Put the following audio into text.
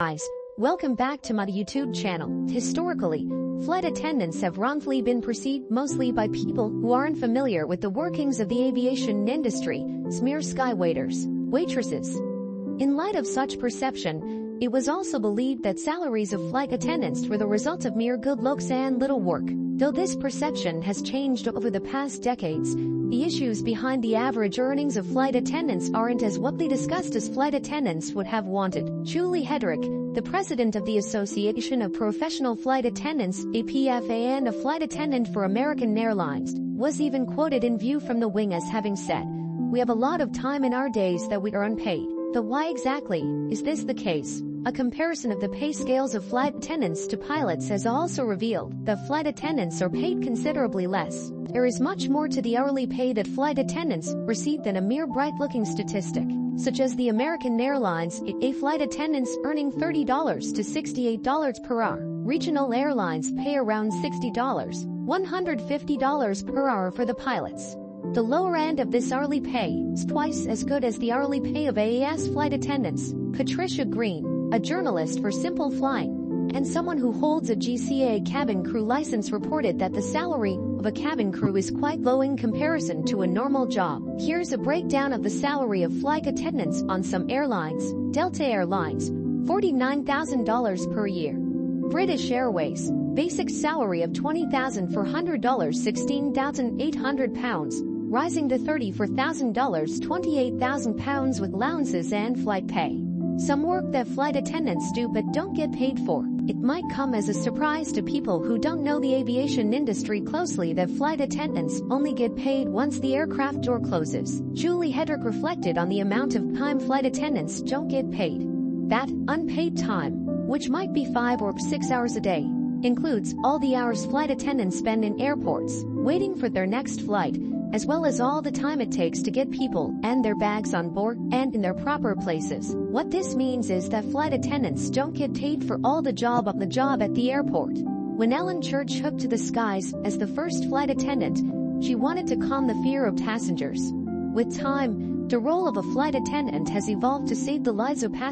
Guys, welcome back to my YouTube channel. Historically, flight attendants have wrongfully been perceived mostly by people who aren't familiar with the workings of the aviation industry as mere sky waiters, waitresses. In light of such perception, it was also believed that salaries of flight attendants were the result of mere good looks and little work. Though this perception has changed over the past decades, the issues behind the average earnings of flight attendants aren't as widely discussed as flight attendants would have wanted. Julie Hedrick, the president of the Association of Professional Flight Attendants, APFA, and a flight attendant for American Airlines, was even quoted in View from the Wing as having said, "We have a lot of time in our days that we are unpaid." Though why exactly is this the case? A comparison of the pay scales of flight attendants to pilots has also revealed that flight attendants are paid considerably less. There is much more to the hourly pay that flight attendants receive than a mere bright-looking statistic, such as the American Airlines A flight attendants earning $30 to $68 per hour. Regional airlines pay around $60, $150 per hour for the pilots. The lower end of this hourly pay is twice as good as the hourly pay of AAS flight attendants. Patricia Green, a journalist for Simple Flying, and someone who holds a GCA cabin crew license, reported that the salary of a cabin crew is quite low in comparison to a normal job. Here's a breakdown of the salary of flight attendants on some airlines. Delta Airlines, $49,000 per year. British Airways, basic salary of $20,400, £16,800, rising to $34,000, £28,000 with allowances and flight pay. Some work that flight attendants do but don't get paid for. It might come as a surprise to people who don't know the aviation industry closely that flight attendants only get paid once the aircraft door closes. Julie Hedrick reflected on the amount of time flight attendants don't get paid. That unpaid time, which might be 5 or 6 hours a day, includes all the hours flight attendants spend in airports, waiting for their next flight, as well as all the time it takes to get people and their bags on board and in their proper places. What this means is that flight attendants don't get paid for all the job at the airport. When Ellen Church hooked to the skies as the first flight attendant, she wanted to calm the fear of passengers. With time, the role of a flight attendant has evolved to save the lives of passengers.